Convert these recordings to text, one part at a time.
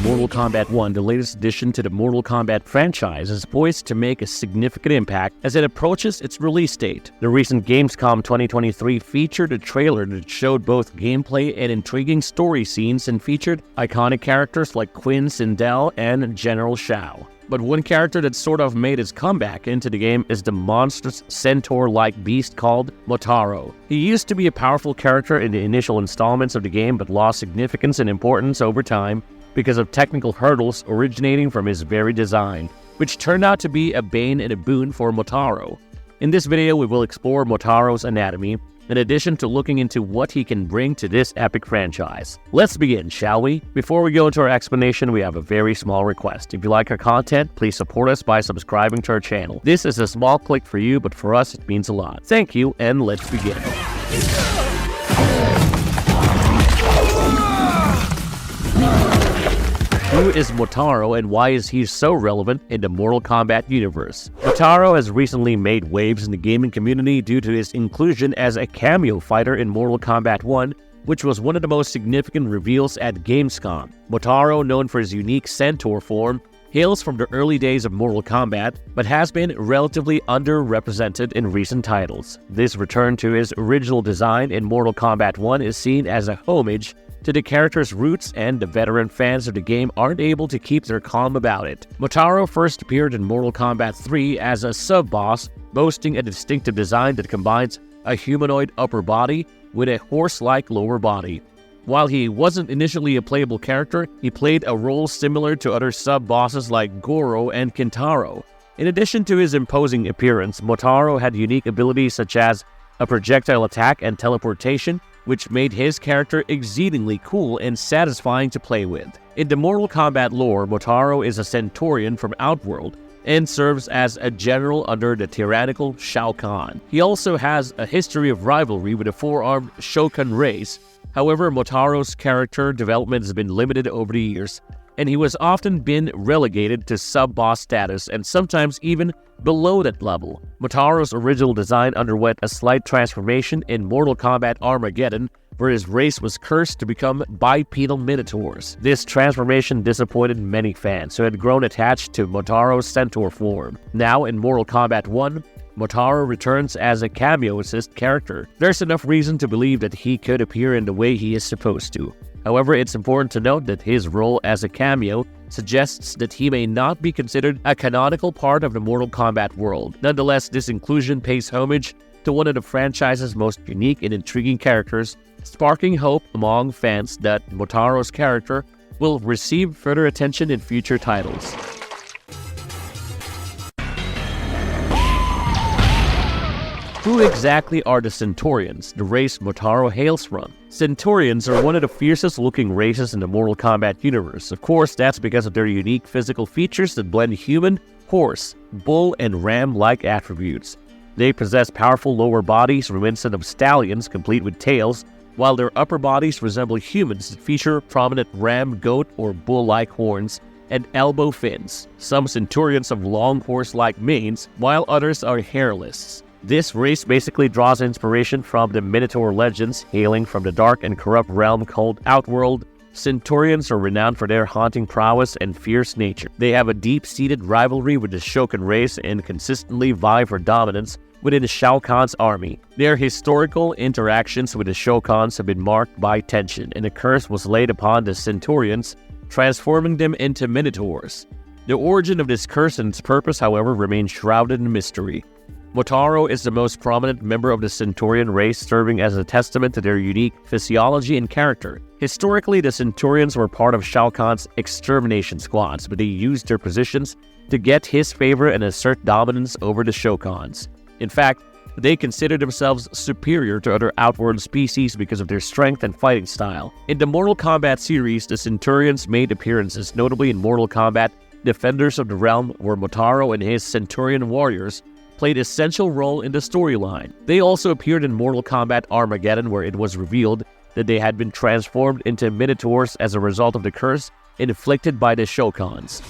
Mortal Kombat 1, the latest addition to the Mortal Kombat franchise, is poised to make a significant impact as it approaches its release date. The recent Gamescom 2023 featured a trailer that showed both gameplay and intriguing story scenes and featured iconic characters like Quinn Sindel and General Shao. But one character that sort of made his comeback into the game is the monstrous centaur-like beast called Motaro. He used to be a powerful character in the initial installments of the game but lost significance and importance over time because of technical hurdles originating from his very design, which turned out to be a bane and a boon for Motaro. In this video, we will explore Motaro's anatomy, in addition to looking into what he can bring to this epic franchise. Let's begin, shall we? Before we go into our explanation, we have a very small request. If you like our content, please support us by subscribing to our channel. This is a small click for you, but for us, it means a lot. Thank you, and let's begin. Who is Motaro and why is he so relevant in the Mortal Kombat universe? Motaro has recently made waves in the gaming community due to his inclusion as a cameo fighter in Mortal Kombat 1, which was one of the most significant reveals at Gamescom. Motaro, known for his unique centaur form, hails from the early days of Mortal Kombat, but has been relatively underrepresented in recent titles. This return to his original design in Mortal Kombat 1 is seen as a homage to the character's roots, and the veteran fans of the game aren't able to keep their calm about it. Motaro first appeared in Mortal Kombat 3 as a sub-boss, boasting a distinctive design that combines a humanoid upper body with a horse-like lower body. While he wasn't initially a playable character, he played a role similar to other sub-bosses like Goro and Kintaro. In addition to his imposing appearance, Motaro had unique abilities such as a projectile attack and teleportation, which made his character exceedingly cool and satisfying to play with. In the Mortal Kombat lore, Motaro is a Centaurian from Outworld and serves as a general under the tyrannical Shao Kahn. He also has a history of rivalry with the four-armed Shokan race. However, Motaro's character development has been limited over the years, and he was often been relegated to sub-boss status and sometimes even below that level. Motaro's original design underwent a slight transformation in Mortal Kombat Armageddon, where his race was cursed to become bipedal minotaurs. This transformation disappointed many fans who had grown attached to Motaro's centaur form. Now in Mortal Kombat 1, Motaro returns as a cameo assist character. There's enough reason to believe that he could appear in the way he is supposed to. However, it's important to note that his role as a cameo suggests that he may not be considered a canonical part of the Mortal Kombat world. Nonetheless, this inclusion pays homage to one of the franchise's most unique and intriguing characters, sparking hope among fans that Motaro's character will receive further attention in future titles. Who exactly are the Centaurians, the race Motaro hails from? Centaurians are one of the fiercest looking races in the Mortal Kombat universe. Of course, that's because of their unique physical features that blend human, horse, bull, and ram-like attributes. They possess powerful lower bodies reminiscent of stallions complete with tails, while their upper bodies resemble humans that feature prominent ram, goat, or bull-like horns and elbow fins. Some Centaurians have long horse-like manes, while others are hairless. This race basically draws inspiration from the Minotaur legends, hailing from the dark and corrupt realm called Outworld. Centaurians are renowned for their haunting prowess and fierce nature. They have a deep-seated rivalry with the Shokan race and consistently vie for dominance within Shao Kahn's army. Their historical interactions with the Shokans have been marked by tension, and a curse was laid upon the Centaurians, transforming them into Minotaurs. The origin of this curse and its purpose, however, remains shrouded in mystery. Motaro is the most prominent member of the Centaurian race, serving as a testament to their unique physiology and character. Historically, the Centaurians were part of Shao Kahn's extermination squads, but they used their positions to get his favor and assert dominance over the Shokans. In fact, they consider themselves superior to other Outworld species because of their strength and fighting style. In the Mortal Kombat series, the Centaurians made appearances, notably in Mortal Kombat Defenders of the Realm, where Motaro and his Centaurian warriors played an essential role in the storyline. They also appeared in Mortal Kombat Armageddon, where it was revealed that they had been transformed into Minotaurs as a result of the curse inflicted by the Shokans.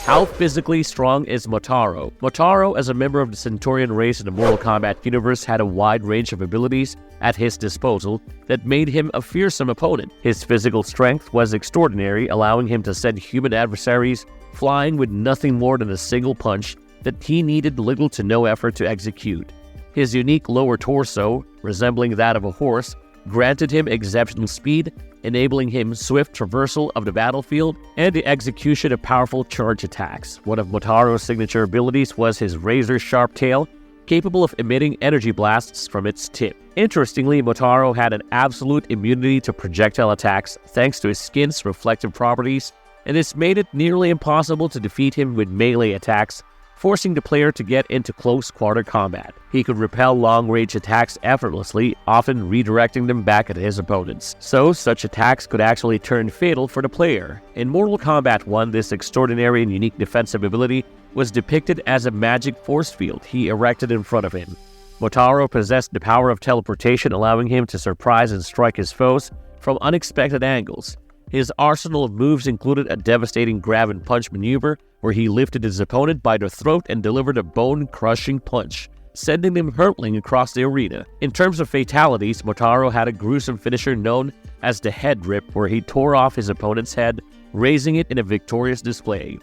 How physically strong is Motaro? Motaro, as a member of the Centaurian race in the Mortal Kombat universe, had a wide range of abilities at his disposal that made him a fearsome opponent. His physical strength was extraordinary, allowing him to send human adversaries flying with nothing more than a single punch that he needed little to no effort to execute. His unique lower torso, resembling that of a horse, granted him exceptional speed, enabling him swift traversal of the battlefield and the execution of powerful charge attacks. One of Motaro's signature abilities was his razor-sharp tail, capable of emitting energy blasts from its tip. Interestingly, Motaro had an absolute immunity to projectile attacks thanks to his skin's reflective properties, and this made it nearly impossible to defeat him with melee attacks, forcing the player to get into close quarter combat. He could repel long-range attacks effortlessly, often redirecting them back at his opponents. So, such attacks could actually turn fatal for the player. In Mortal Kombat 1, this extraordinary and unique defensive ability was depicted as a magic force field he erected in front of him. Motaro possessed the power of teleportation, allowing him to surprise and strike his foes from unexpected angles. His arsenal of moves included a devastating grab and punch maneuver where he lifted his opponent by the throat and delivered a bone-crushing punch, sending them hurtling across the arena. In terms of fatalities, Motaro had a gruesome finisher known as the head rip, where he tore off his opponent's head, raising it in a victorious display.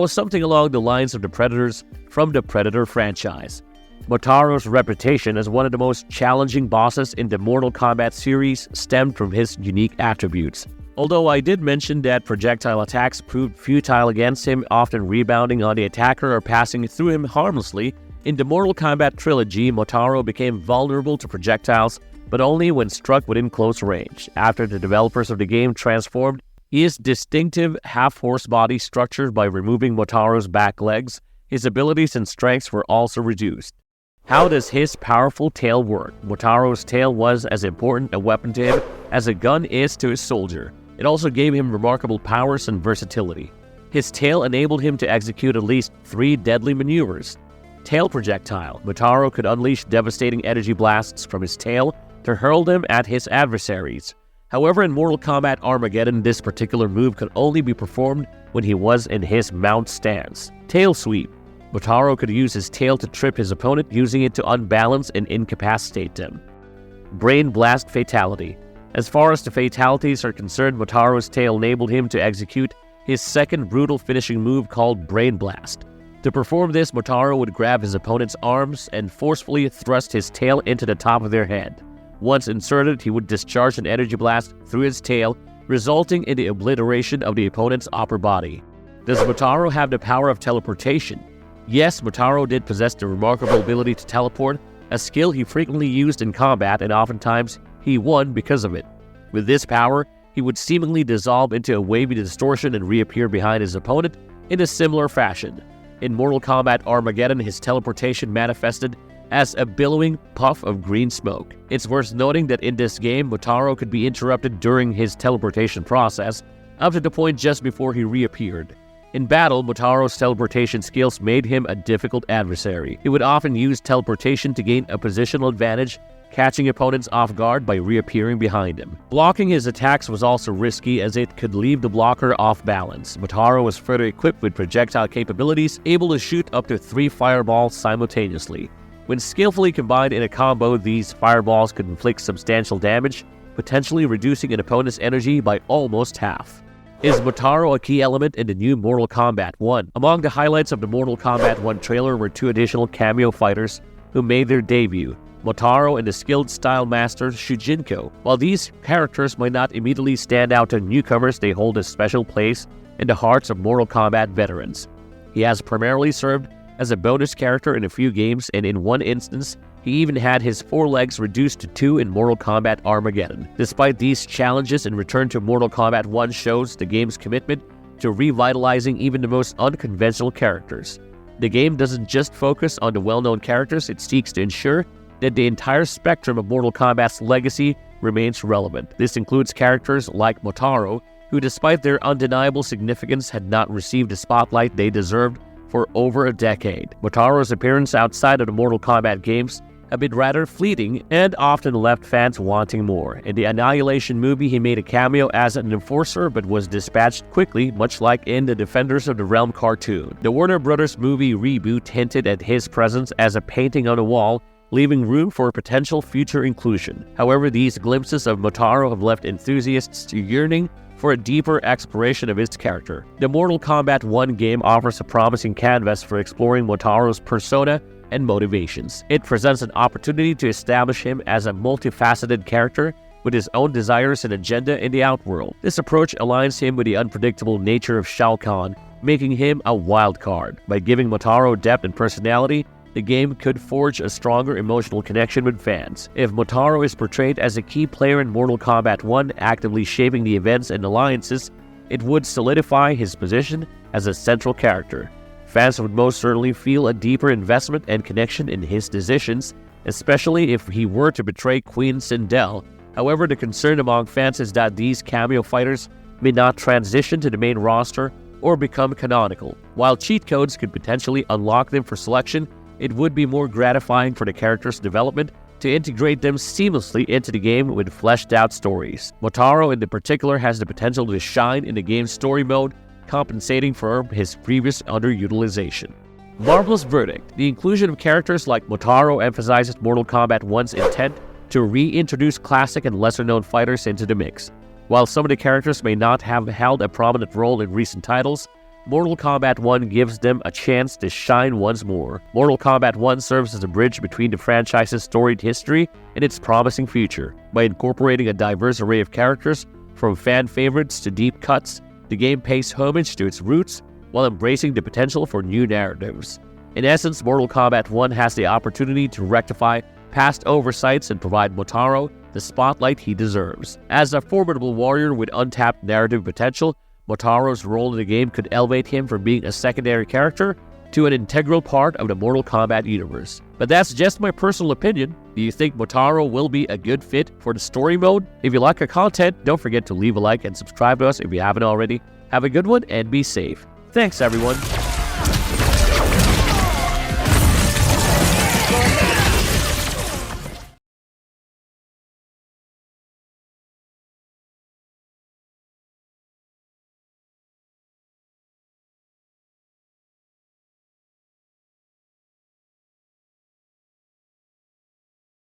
Something along the lines of the Predators from the Predator franchise. Motaro's reputation as one of the most challenging bosses in the Mortal Kombat series stemmed from his unique attributes. Although I did mention that projectile attacks proved futile against him, often rebounding on the attacker or passing through him harmlessly, in the Mortal Kombat trilogy, Motaro became vulnerable to projectiles, but only when struck within close range. After the developers of the game transformed his distinctive half-horse body structure by removing Motaro's back legs, his abilities and strengths were also reduced. How does his powerful tail work? Motaro's tail was as important a weapon to him as a gun is to his soldier. It also gave him remarkable powers and versatility. His tail enabled him to execute at least 3 deadly maneuvers. Tail projectile. Motaro could unleash devastating energy blasts from his tail to hurl them at his adversaries. However, in Mortal Kombat Armageddon, this particular move could only be performed when he was in his mount stance. Tail sweep. Motaro could use his tail to trip his opponent, using it to unbalance and incapacitate them. Brain blast fatality. As far as the fatalities are concerned, Motaro's tail enabled him to execute his second brutal finishing move called Brain Blast. To perform this, Motaro would grab his opponent's arms and forcefully thrust his tail into the top of their head. Once inserted, he would discharge an energy blast through his tail, resulting in the obliteration of the opponent's upper body. Does Motaro have the power of teleportation? Yes, Motaro did possess the remarkable ability to teleport, a skill he frequently used in combat, and oftentimes he won because of it. With this power, he would seemingly dissolve into a wavy distortion and reappear behind his opponent in a similar fashion. In Mortal Kombat Armageddon, his teleportation manifested as a billowing puff of green smoke. It's worth noting that in this game, Motaro could be interrupted during his teleportation process, up to the point just before he reappeared. In battle, Motaro's teleportation skills made him a difficult adversary. He would often use teleportation to gain a positional advantage, catching opponents off guard by reappearing behind him. Blocking his attacks was also risky, as it could leave the blocker off balance. Motaro was further equipped with projectile capabilities, able to shoot up to 3 fireballs simultaneously. When skillfully combined in a combo, these fireballs could inflict substantial damage, potentially reducing an opponent's energy by almost half. Is Motaro a key element in the new Mortal Kombat 1? Among the highlights of the Mortal Kombat 1 trailer were 2 additional cameo fighters who made their debut: Motaro and the skilled style master Shujinko. While these characters might not immediately stand out to newcomers, they hold a special place in the hearts of Mortal Kombat veterans. He has primarily served as a bonus character in a few games, and in one instance, he even had his 4 legs reduced to 2 in Mortal Kombat Armageddon. Despite these challenges, in Return to Mortal Kombat 1 shows the game's commitment to revitalizing even the most unconventional characters. The game doesn't just focus on the well-known characters, it seeks to ensure that the entire spectrum of Mortal Kombat's legacy remains relevant. This includes characters like Motaro, who despite their undeniable significance had not received the spotlight they deserved for over a decade. Motaro's appearance outside of the Mortal Kombat games a bit rather fleeting and often left fans wanting more. In the Annihilation movie, he made a cameo as an enforcer but was dispatched quickly, much like in the Defenders of the Realm cartoon. The Warner Brothers movie reboot hinted at his presence as a painting on a wall, leaving room for potential future inclusion. However, these glimpses of Motaro have left enthusiasts yearning for a deeper exploration of his character. The Mortal Kombat 1 game offers a promising canvas for exploring Motaro's persona and motivations. It presents an opportunity to establish him as a multifaceted character with his own desires and agenda in the outworld. This approach aligns him with the unpredictable nature of Shao Kahn, making him a wild card. By giving Motaro depth and personality, the game could forge a stronger emotional connection with fans. If Motaro is portrayed as a key player in Mortal Kombat 1, actively shaping the events and alliances, it would solidify his position as a central character. Fans would most certainly feel a deeper investment and connection in his decisions, especially if he were to betray Queen Sindel. However, the concern among fans is that these cameo fighters may not transition to the main roster or become canonical. While cheat codes could potentially unlock them for selection, it would be more gratifying for the character's development to integrate them seamlessly into the game with fleshed-out stories. Motaro in particular has the potential to shine in the game's story mode, compensating for his previous underutilization. Marvel's verdict. The inclusion of characters like Motaro emphasizes Mortal Kombat 1's intent to reintroduce classic and lesser-known fighters into the mix. While some of the characters may not have held a prominent role in recent titles, Mortal Kombat 1 gives them a chance to shine once more. Mortal Kombat 1 serves as a bridge between the franchise's storied history and its promising future. By incorporating a diverse array of characters, from fan favorites to deep cuts, the game pays homage to its roots while embracing the potential for new narratives. In essence, Mortal Kombat 1 has the opportunity to rectify past oversights and provide Motaro the spotlight he deserves. As a formidable warrior with untapped narrative potential, Motaro's role in the game could elevate him from being a secondary character to an integral part of the Mortal Kombat universe. But that's just my personal opinion. Do you think Motaro will be a good fit for the story mode? If you like our content, don't forget to leave a like and subscribe to us if you haven't already. Have a good one and be safe. Thanks everyone.